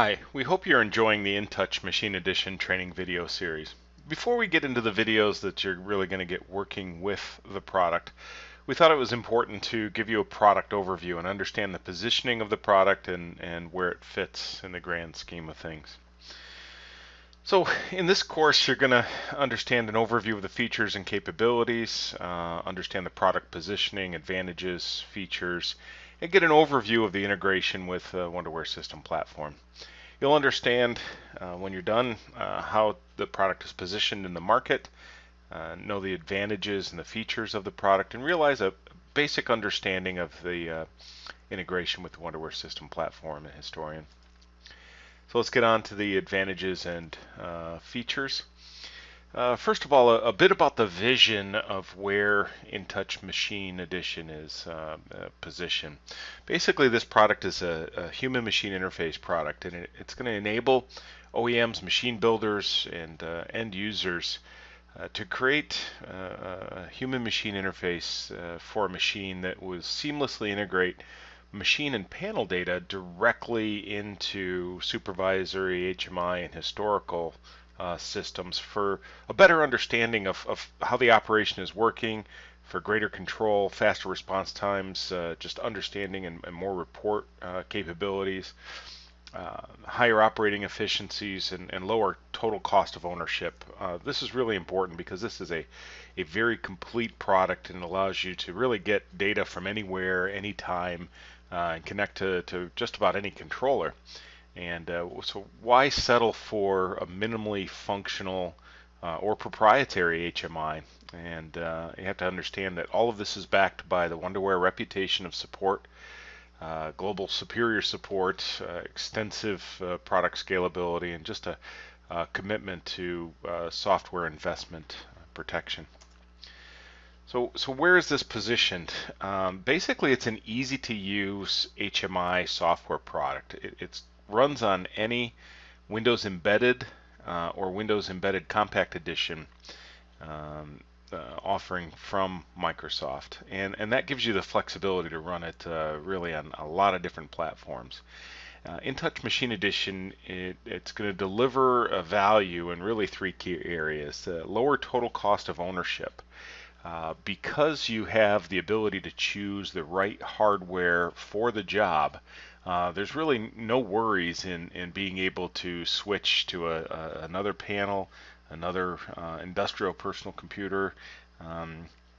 Hi, we hope you're enjoying the InTouch Machine Edition training video series. Before we get into the videos that you're really going to get working with the product, we thought it was important to give you a product overview and understand the positioning of the product and where it fits in the grand scheme of things. So in this course, you're going to understand an overview of the features and capabilities, understand the product positioning, advantages, features, and get an overview of the integration with Wonderware System Platform. You'll understand when you're done how the product is positioned in the market, know the advantages and the features of the product, and realize a basic understanding of the integration with the Wonderware System Platform and Historian. So let's get on to the advantages and features. First of all, a bit about the vision of where InTouch Machine Edition is positioned. Basically, this product is a human-machine interface product, and it's going to enable OEMs, machine builders, and end users to create a human-machine interface for a machine that will seamlessly integrate machine and panel data directly into supervisory, HMI, and historical systems for a better understanding of how the operation is working, for greater control, faster response times, just understanding and more report capabilities, higher operating efficiencies, and lower total cost of ownership. This is really important because this is a very complete product and allows you to really get data from anywhere, anytime, and connect to just about any controller. And so why settle for a minimally functional or proprietary HMI? And you have to understand that all of this is backed by the Wonderware reputation of support, global superior support, extensive product scalability, and just a commitment to software investment protection. So where is this positioned? Basically, it's an easy-to-use HMI software product. It runs on any Windows Embedded or Windows Embedded Compact Edition offering from Microsoft, and that gives you the flexibility to run it really on a lot of different platforms. InTouch Machine Edition, it's going to deliver a value in really three key areas. Lower total cost of ownership. Because you have the ability to choose the right hardware for the job, there's really no worries in being able to switch to another panel, another industrial personal computer,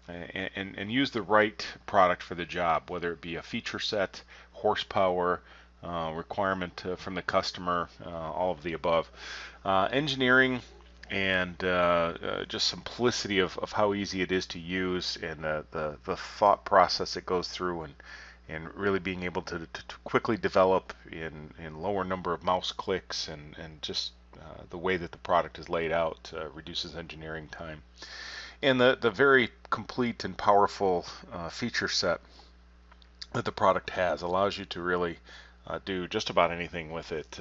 and use the right product for the job, whether it be a feature set, horsepower, requirement from the customer, all of the above. Engineering and just simplicity of how easy it is to use, and the thought process it goes through, and really being able to quickly develop in lower number of mouse clicks, and just the way that the product is laid out reduces engineering time. And the very complete and powerful feature set that the product has allows you to really do just about anything with it,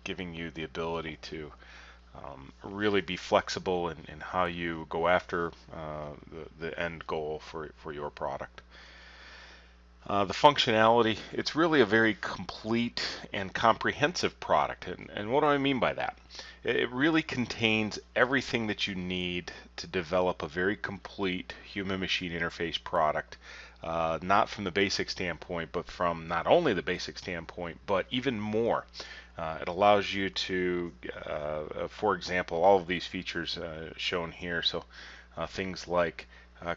giving you the ability to really be flexible in how you go after the end goal for your product. The functionality, it's really a very complete and comprehensive product. And what do I mean by that? It really contains everything that you need to develop a very complete human-machine interface product, not from the basic standpoint, but from not only the basic standpoint, but even more. It allows you to, for example, all of these features shown here. So things like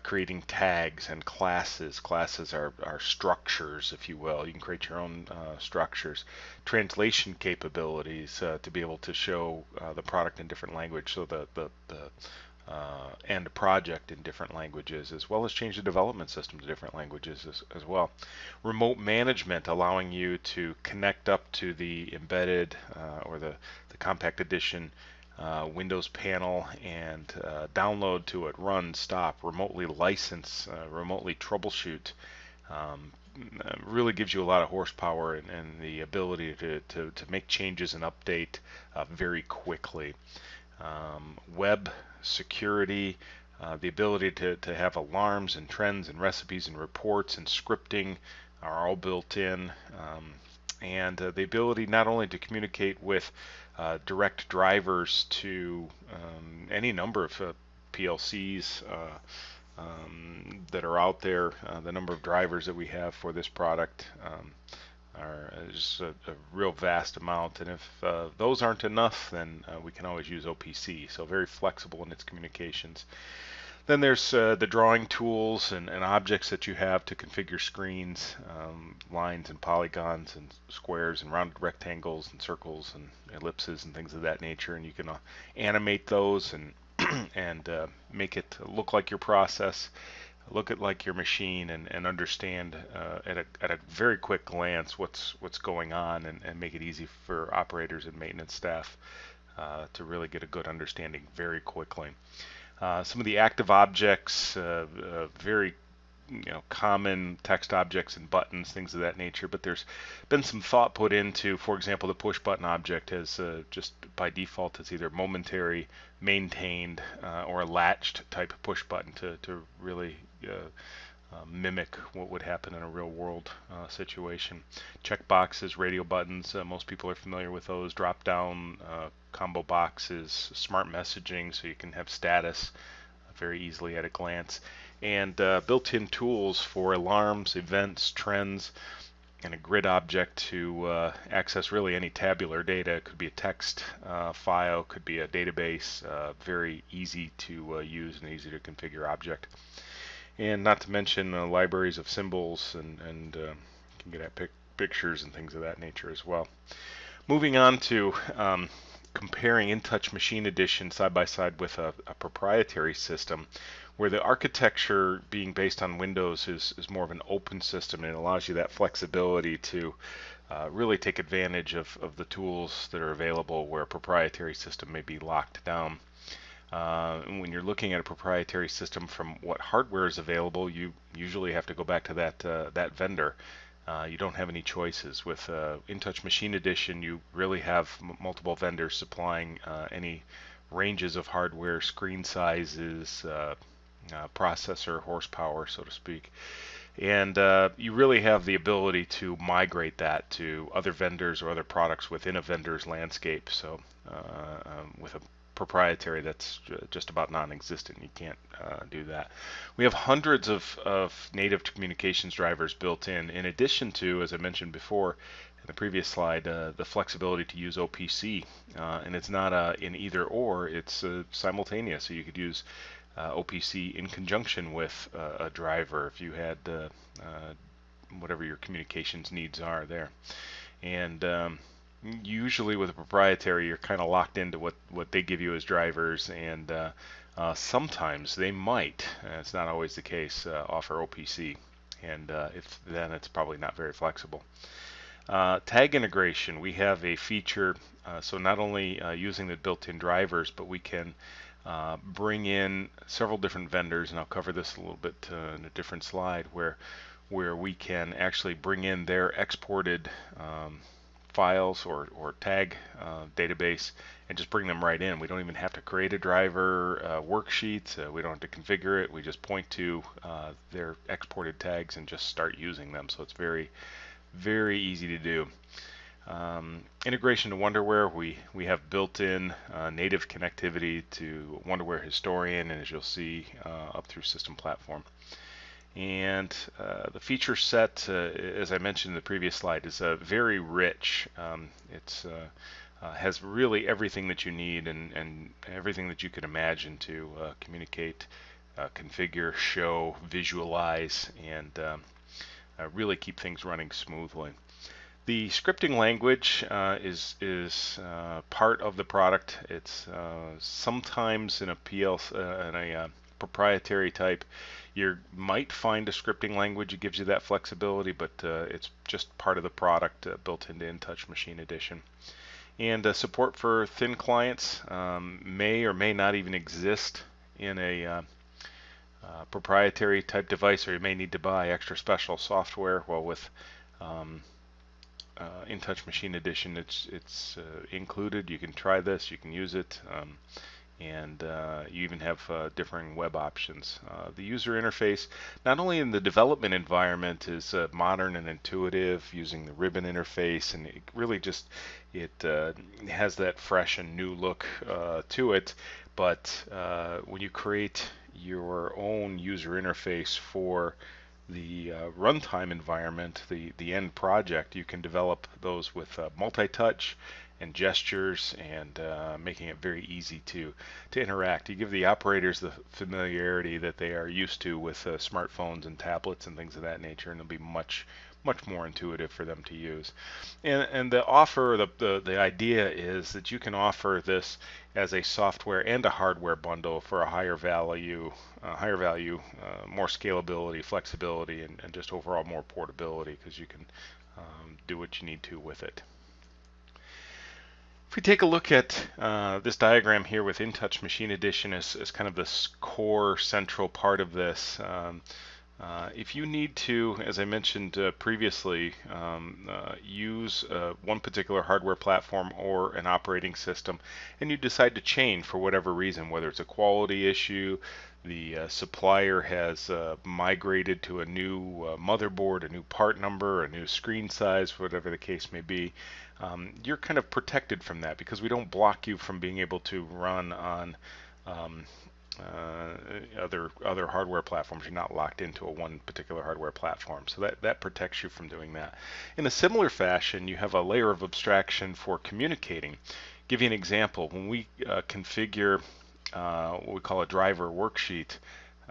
creating tags and classes. Classes are structures, if you will. You can create your own structures. Translation capabilities to be able to show the product in different language, so the end project in different languages, as well as change the development system to different languages as well. Remote management, allowing you to connect up to the embedded or the compact edition Windows panel and download to it, run, stop, remotely license, remotely troubleshoot. Really gives you a lot of horsepower and the ability to make changes and update very quickly. Web security, the ability to have alarms and trends and recipes and reports and scripting are all built in. and the ability not only to communicate with direct drivers to any number of PLCs that are out there. The number of drivers that we have for this product are just a real vast amount, and if those aren't enough, then we can always use OPC, so very flexible in its communications. Then there's the drawing tools and objects that you have to configure screens, lines and polygons and squares and rounded rectangles and circles and ellipses and things of that nature, and you can animate those and and make it look like your process, look at like your machine, and understand at a very quick glance what's going on, and make it easy for operators and maintenance staff to really get a good understanding very quickly. Some of the active objects, very common text objects and buttons, things of that nature, but there's been some thought put into, for example, the push button object has just by default it's either momentary, maintained, or a latched type of push button to really mimic what would happen in a real world situation. Check boxes, radio buttons, most people are familiar with those. Drop down combo boxes, smart messaging, so you can have status very easily at a glance, and built-in tools for alarms, events, trends, and a grid object to access really any tabular data. It could be a text file, could be a database, very easy to use and easy to configure object. And not to mention libraries of symbols, and can get at pictures and things of that nature as well. Moving on to comparing InTouch Machine Edition side by side with a proprietary system, where the architecture being based on Windows is more of an open system, and it allows you that flexibility to really take advantage of the tools that are available, where a proprietary system may be locked down. When you're looking at a proprietary system from what hardware is available, you usually have to go back to that vendor. You don't have any choices. With InTouch Machine Edition, you really have multiple vendors supplying any ranges of hardware, screen sizes, processor horsepower, so to speak. And you really have the ability to migrate that to other vendors or other products within a vendor's landscape. So with a proprietary, that's just about non-existent. You can't do that. We have hundreds of native communications drivers built in addition to, as I mentioned before in the previous slide, the flexibility to use OPC. And it's not an either or, it's simultaneous. So you could use OPC in conjunction with a driver if you had whatever your communications needs are there. And usually with a proprietary, you're kind of locked into what they give you as drivers, and sometimes they might, it's not always the case, offer OPC, and if then it's probably not very flexible. Tag integration, we have a feature, so not only using the built-in drivers, but we can bring in several different vendors, and I'll cover this a little bit in a different slide, where we can actually bring in their exported files or tag database and just bring them right in. We don't even have to create a driver worksheet. We don't have to configure it. We just point to their exported tags and just start using them. So it's very, very easy to do. Integration to Wonderware, we have built-in native connectivity to Wonderware Historian, and as you'll see up through System Platform. And the feature set, as I mentioned in the previous slide, is very rich. It has really everything that you need and everything that you can imagine to communicate, configure, show, visualize, and really keep things running smoothly. The scripting language is part of the product. It's sometimes in a proprietary type, you might find a scripting language that gives you that flexibility, but it's just part of the product built into InTouch Machine Edition. And support for thin clients may or may not even exist in a proprietary type device, or you may need to buy extra special software. Well, with InTouch Machine Edition, it's included. You can try this, you can use it, and you even have differing web options. The user interface, not only in the development environment, is modern and intuitive using the ribbon interface, and it really just has that fresh and new look to it. But when you create your own user interface for the runtime environment, the end project, you can develop those with multi-touch and gestures, and making it very easy to interact. You give the operators the familiarity that they are used to with smartphones and tablets and things of that nature, and it'll be much more intuitive for them to use. And the offer, the idea is that you can offer this as a software and a hardware bundle for a higher value, more scalability, flexibility, and just overall more portability, because you can do what you need to with it. If we take a look at this diagram here with InTouch Machine Edition as kind of this core central part of this, if you need to, as I mentioned previously, use one particular hardware platform or an operating system, and you decide to change for whatever reason, whether it's a quality issue, the supplier has migrated to a new motherboard, a new part number, a new screen size, whatever the case may be, you're kind of protected from that, because we don't block you from being able to run on other hardware platforms. You're not locked into one particular hardware platform, so that protects you from doing that. In a similar fashion, you have a layer of abstraction for communicating. Give you an example. When we configure what we call a driver worksheet,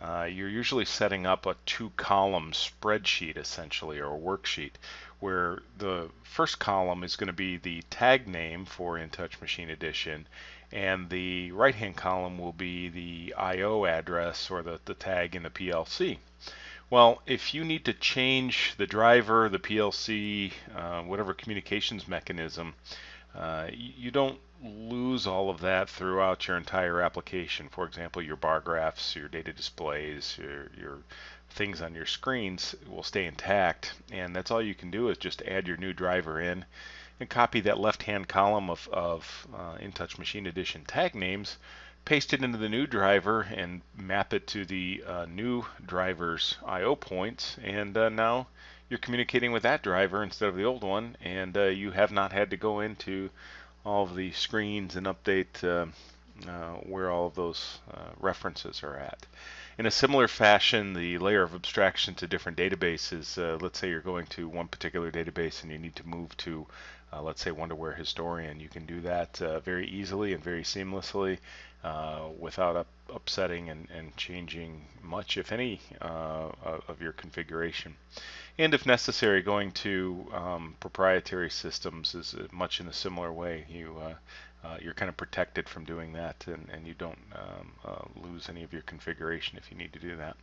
you're usually setting up a 2-column spreadsheet, essentially, or a worksheet, where the first column is going to be the tag name for InTouch Machine Edition, and the right-hand column will be the I/O address, or the tag in the PLC. Well, if you need to change the driver, the PLC, whatever communications mechanism, you don't lose all of that throughout your entire application. For example, your bar graphs, your data displays, your things on your screens will stay intact, and that's all you can do is just add your new driver in and copy that left-hand column of InTouch Machine Edition tag names, paste it into the new driver, and map it to the new driver's I/O points, and now you're communicating with that driver instead of the old one, and you have not had to go into all of the screens and update where all of those references are at. In a similar fashion, the layer of abstraction to different databases, let's say you're going to one particular database and you need to move to, let's say, Wonderware Historian. You can do that very easily and very seamlessly without upsetting and changing much, if any, of your configuration. And if necessary, going to proprietary systems is much in a similar way. You're kind of protected from doing that, and you don't lose any of your configuration if you need to do that.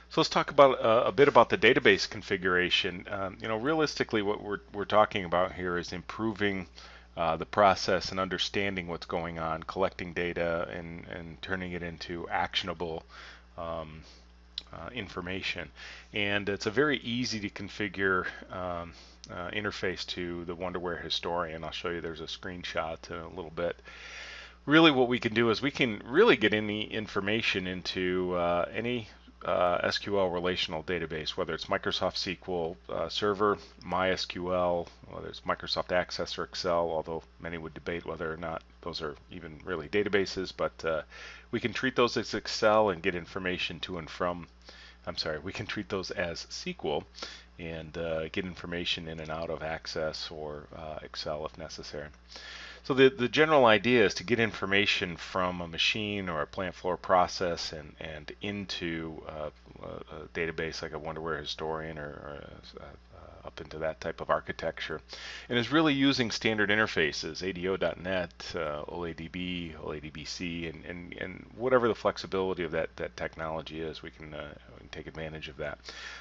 So let's talk about a bit about the database configuration. Realistically, what we're talking about here is improving the process and understanding what's going on, collecting data and turning it into actionable information. And it's a very easy to configure interface to the Wonderware Historian. I'll show you, there's a screenshot in a little bit. Really what we can do is we can really get any information into any SQL relational database, whether it's Microsoft SQL Server, MySQL, whether it's Microsoft Access or Excel, although many would debate whether or not those are even really databases, but we can treat those as Excel and get information to and from, we can treat those as SQL and get information in and out of Access or Excel if necessary. So the general idea is to get information from a machine or a plant floor process and into a database like a Wonderware Historian or up into that type of architecture, and is really using standard interfaces, ADO.NET, OLADB, OLADBC, and whatever the flexibility of that technology is, we can take advantage of that.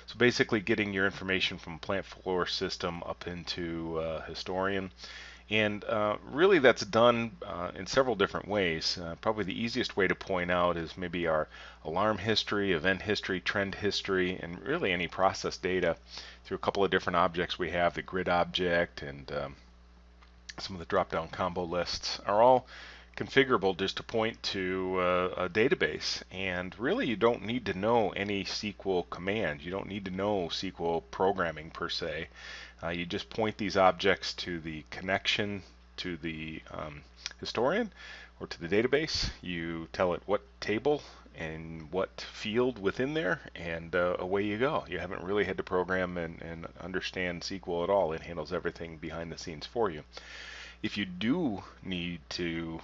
So basically getting your information from plant floor system up into Historian. And really that's done in several different ways. Probably the easiest way to point out is maybe our alarm history, event history, trend history, and really any process data through a couple of different objects we have. The grid object and some of the drop-down combo lists are all configurable just to point to a database. And really, you don't need to know any SQL commands. You don't need to know SQL programming per se. You just point these objects to the connection to the historian or to the database. You tell it what table and what field within there, and away you go. You haven't really had to program and understand SQL at all. It handles everything behind the scenes for you. If you do need to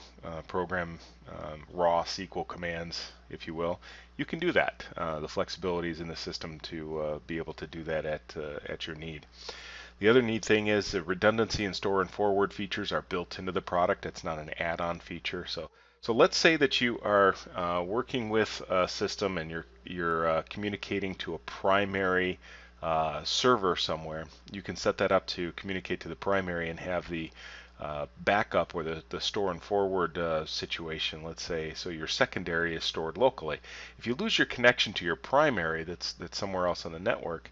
program raw SQL commands, if you will, you can do that. The flexibility is in the system to be able to do that at your need. The other neat thing is the redundancy and store and forward features are built into the product. It's not an add-on feature. So let's say that you are working with a system and you're communicating to a primary server somewhere. You can set that up to communicate to the primary and have the backup or the store and forward situation, let's say, so your secondary is stored locally. If you lose your connection to your primary that's somewhere else on the network,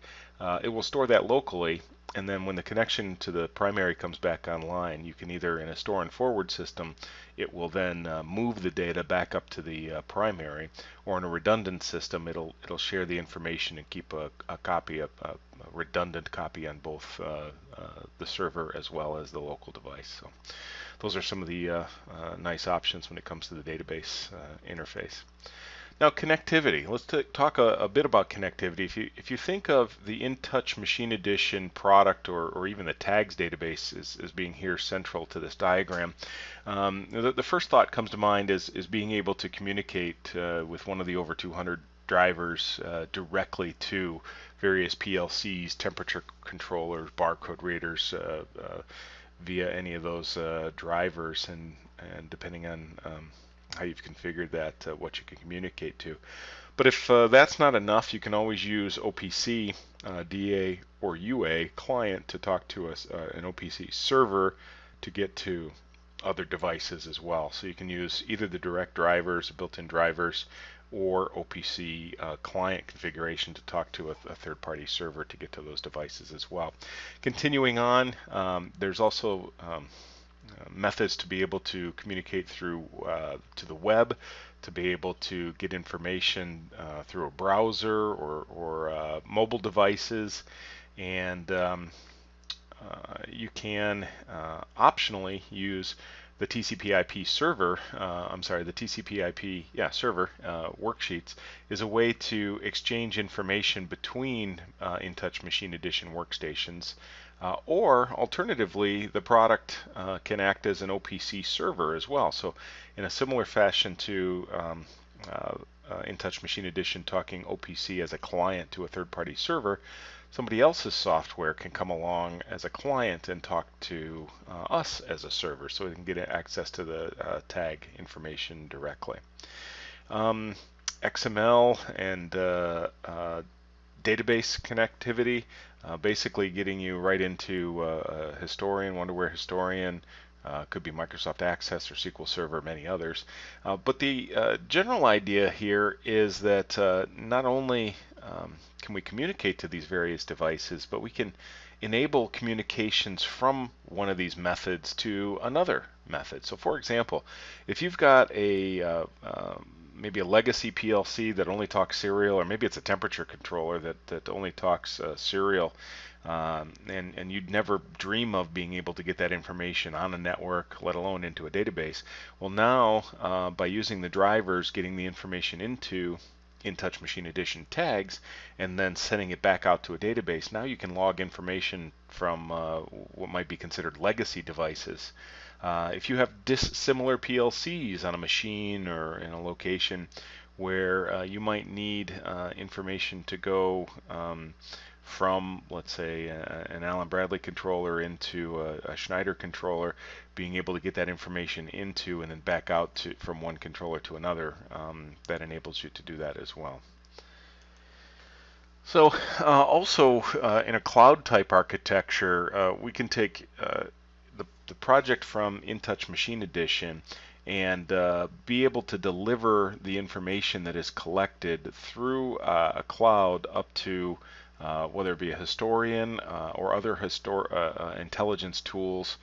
it will store that locally, and then when the connection to the primary comes back online, you can either, in a store and forward system, it will then move the data back up to the primary, or in a redundant system, it'll share the information and keep a copy, a redundant copy on both the server as well as the local device. So those are some of the nice options when it comes to the database interface. Now, connectivity. Let's talk a bit about connectivity. If you think of the InTouch Machine Edition product, or even the tags database as being here central to this diagram, the first thought comes to mind is being able to communicate with one of the over 200 drivers directly to various PLCs, temperature controllers, barcode readers, via any of those drivers, and depending on how you've configured that, what you can communicate to. But if that's not enough, you can always use OPC, DA, or UA client to talk to an OPC server to get to other devices as well. So you can use either the direct drivers, built-in drivers, or OPC client configuration to talk to a third-party server to get to those devices as well. Continuing on, there's also methods to be able to communicate through to the web, to be able to get information through a browser or mobile devices, and you can optionally use the TCP/IP server. The TCP/IP server worksheets is a way to exchange information between InTouch Machine Edition workstations. Or alternatively, the product can act as an OPC server as well. So in a similar fashion to InTouch Machine Edition talking OPC as a client to a third-party server, somebody else's software can come along as a client and talk to us as a server, so we can get access to the tag information directly. XML and database connectivity, basically getting you right into Historian, Wonderware Historian, could be Microsoft Access or SQL Server, many others. But the general idea here is that not only can we communicate to these various devices, but we can enable communications from one of these methods to another method. So for example, if you've got a maybe a legacy PLC that only talks serial, or maybe it's a temperature controller that only talks serial, and you'd never dream of being able to get that information on a network, let alone into a database. Well, now by using the drivers, getting the information into InTouch Machine Edition tags, and then sending it back out to a database, now you can log information from what might be considered legacy devices. If you have dissimilar PLCs on a machine or in a location where you might need information to go from, let's say, an Allen Bradley controller into a Schneider controller, being able to get that information into and then back out from one controller to another, that enables you to do that as well. So also in a cloud type architecture, we can take the project from InTouch Machine Edition and be able to deliver the information that is collected through a cloud up to whether it be a historian or other intelligence tools,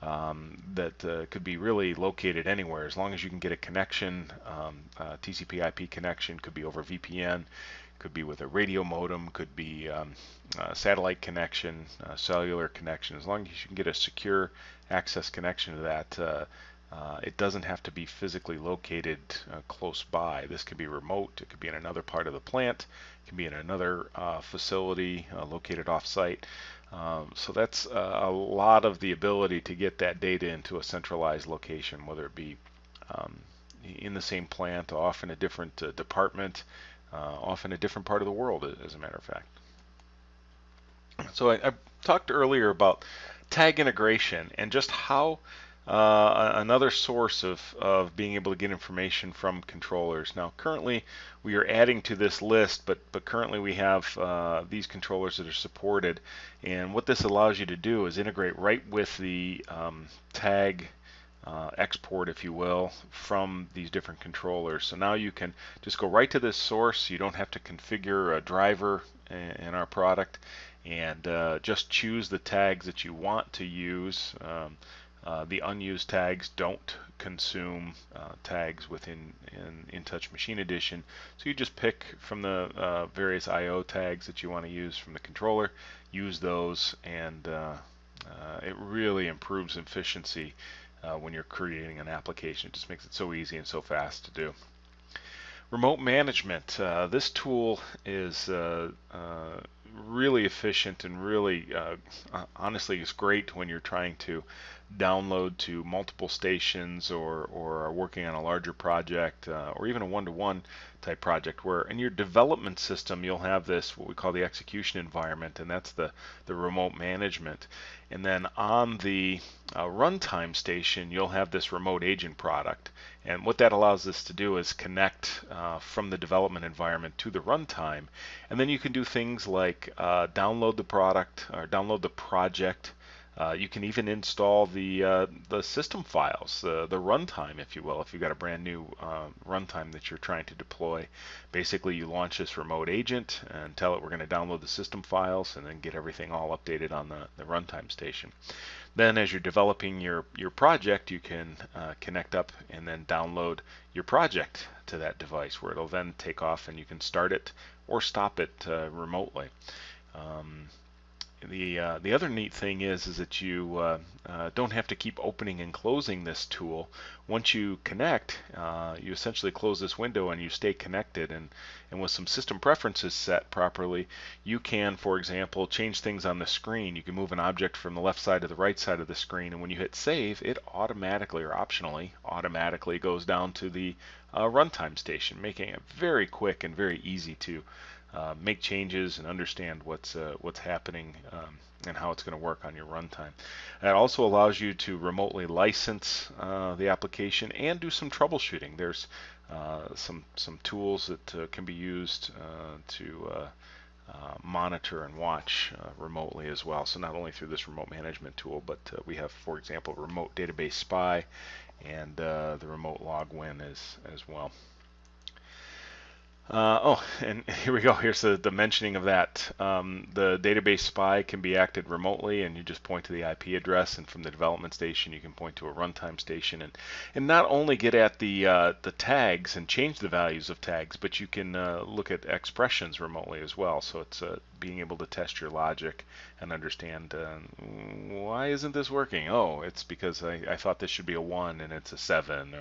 that could be really located anywhere as long as you can get a connection. TCP/IP connection could be over VPN, could be with a radio modem, could be satellite connection, cellular connection. As long as you can get a secure access connection to that, it doesn't have to be physically located close by. This could be remote. It could be in another part of the plant. It can be in another facility located off-site. So that's a lot of the ability to get that data into a centralized location, whether it be in the same plant, off in a different department, off in a different part of the world, as a matter of fact. So I talked earlier about tag integration and just how another source of being able to get information from controllers. Now currently we are adding to this list, but currently we have these controllers that are supported, and what this allows you to do is integrate right with the tag export, if you will, from these different controllers. So now you can just go right to this source. You don't have to configure a driver in our product, and just choose the tags that you want to use. The unused tags don't consume tags within InTouch Machine Edition, so you just pick from the various I/O tags that you want to use from the controller, use those, and it really improves efficiency when you're creating an application. It just makes it so easy and so fast to do. Remote management. This tool is really efficient and really, honestly, is great when you're trying to download to multiple stations or are working on a larger project or even a one-to-one type project, where in your development system you'll have this, what we call the execution environment, and that's the remote management. And then on the runtime station you'll have this remote agent product, and what that allows us to do is connect from the development environment to the runtime, and then you can do things like download the product or download the project. You can even install the system files, the runtime, if you will, if you've got a brand new runtime that you're trying to deploy. Basically, you launch this remote agent and tell it we're going to download the system files, and then get everything all updated on the runtime station. Then as you're developing your project, you can connect up and then download your project to that device, where it'll then take off and you can start it or stop it remotely. The other neat thing is that you don't have to keep opening and closing this tool. Once you connect, you essentially close this window and you stay connected, and with some system preferences set properly, you can, for example, change things on the screen. You can move an object from the left side to the right side of the screen, and when you hit save, it automatically or optionally automatically goes down to the runtime station, making it very quick and very easy to make changes and understand what's happening and how it's going to work on your runtime. It also allows you to remotely license the application and do some troubleshooting. There's some tools that can be used to monitor and watch remotely as well. So not only through this remote management tool, but we have, for example, Remote Database Spy and the Remote Log Win as well. And here we go. Here's the mentioning of that. The database spy can be acted remotely, and you just point to the IP address, and from the development station you can point to a runtime station, and not only get at the tags and change the values of tags, but you can look at expressions remotely as well. So it's being able to test your logic and understand why isn't this working? Oh, it's because I thought this should be a 1 and it's a 7,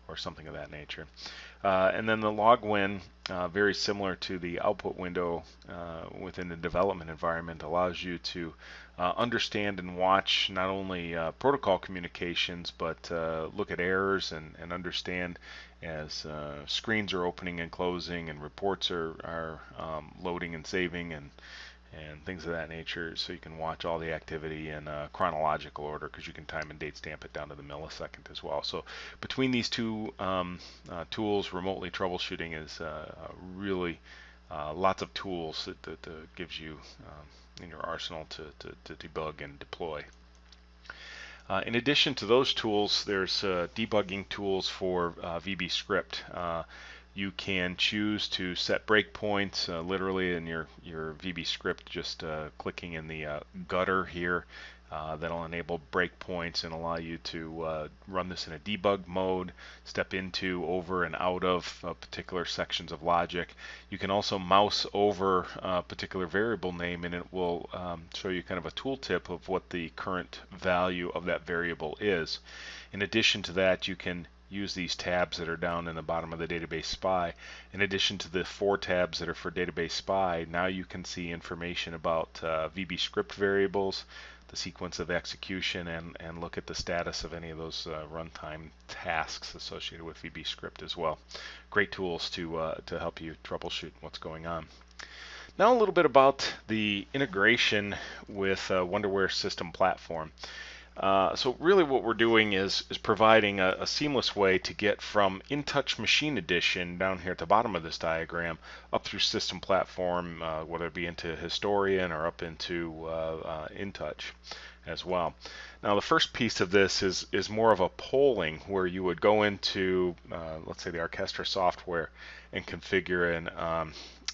or something of that nature. And then the log win, very similar to the output window within the development environment, allows you to understand and watch not only protocol communications, but look at errors and understand as screens are opening and closing and reports are loading and saving and things of that nature, so you can watch all the activity in chronological order, because you can time and date stamp it down to the millisecond as well. So between these two tools, remotely troubleshooting is really lots of tools that gives you in your arsenal to debug and deploy. In addition to those tools, there's debugging tools for VB-Script. You can choose to set breakpoints literally in your VB script, just clicking in the gutter here that'll enable breakpoints and allow you to run this in a debug mode, step into, over, and out of particular sections of logic. You can also mouse over a particular variable name, and it will show you kind of a tooltip of what the current value of that variable is. In addition to that, you can use these tabs that are down in the bottom of the Database SPI. In addition to the 4 tabs that are for Database SPI, now you can see information about VB script variables, the sequence of execution, and look at the status of any of those runtime tasks associated with VB script as well. Great tools to help you troubleshoot what's going on. Now a little bit about the integration with Wonderware System Platform. So really what we're doing is providing a seamless way to get from InTouch Machine Edition down here at the bottom of this diagram up through System Platform, whether it be into Historian or up into InTouch as well. Now the first piece of this is more of a polling, where you would go into let's say the Orchestra software and configure an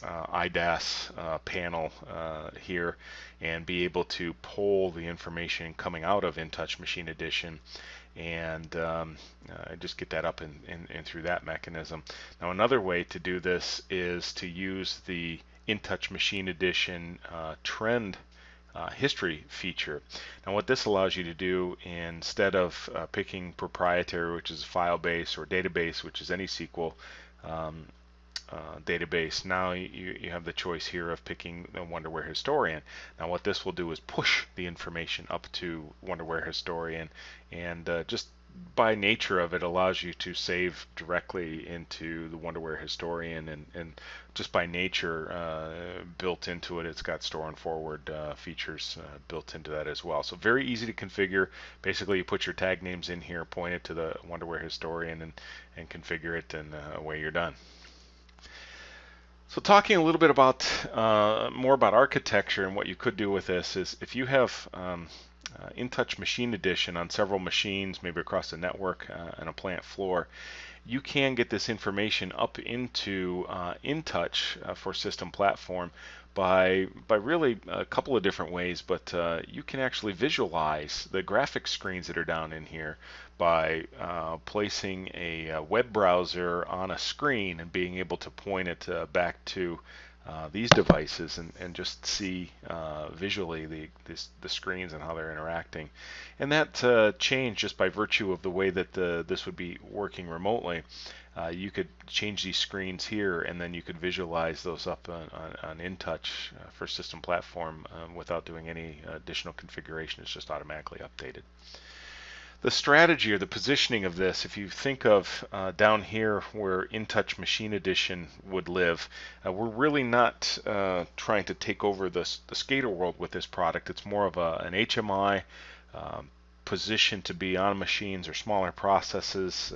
IDAS panel here and be able to poll the information coming out of InTouch Machine Edition and just get that up and through that mechanism. Now another way to do this is to use the InTouch Machine Edition trend history feature. Now what this allows you to do, instead of picking Proprietary, which is a file base, or Database, which is any SQL database, now you have the choice here of picking the Wonderware Historian. Now what this will do is push the information up to Wonderware Historian, and just by nature of it allows you to save directly into the Wonderware Historian, and just by nature built into it, it's got store and forward features built into that as well. So very easy to configure. Basically you put your tag names in here, point it to the Wonderware Historian, and configure it, and away you're done. So talking a little bit about more about architecture and what you could do with this is, if you have InTouch Machine Edition on several machines, maybe across the network and a plant floor, you can get this information up into InTouch for System Platform by really a couple of different ways, but you can actually visualize the graphics screens that are down in here by placing a web browser on a screen and being able to point it back to these devices and just see visually the screens and how they're interacting. And that changed just by virtue of the way that this would be working remotely. You could change these screens here, and then you could visualize those up on InTouch for System Platform without doing any additional configuration. It's just automatically updated. The strategy or the positioning of this, if you think of down here where InTouch Machine Edition would live, we're really not trying to take over the SCADA world with this product. It's more of an HMI position to be on machines or smaller processes,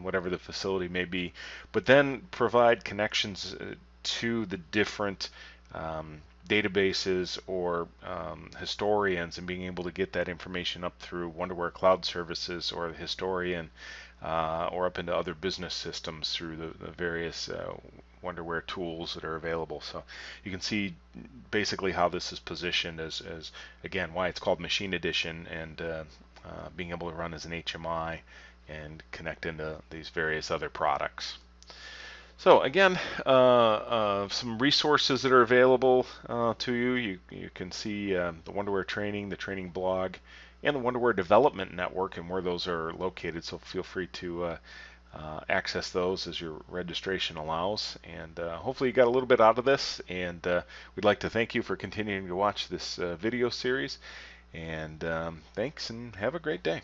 whatever the facility may be, but then provide connections to the different databases or historians, and being able to get that information up through Wonderware Cloud Services or the Historian, or up into other business systems through the various Wonderware tools that are available. So you can see basically how this is positioned as again, why it's called Machine Edition, and being able to run as an HMI and connect into these various other products. So again, some resources that are available to you. You can see the Wonderware training, the training blog, and the Wonderware Development Network, and where those are located. So feel free to access those as your registration allows. And hopefully you got a little bit out of this. And we'd like to thank you for continuing to watch this video series. And thanks, and have a great day.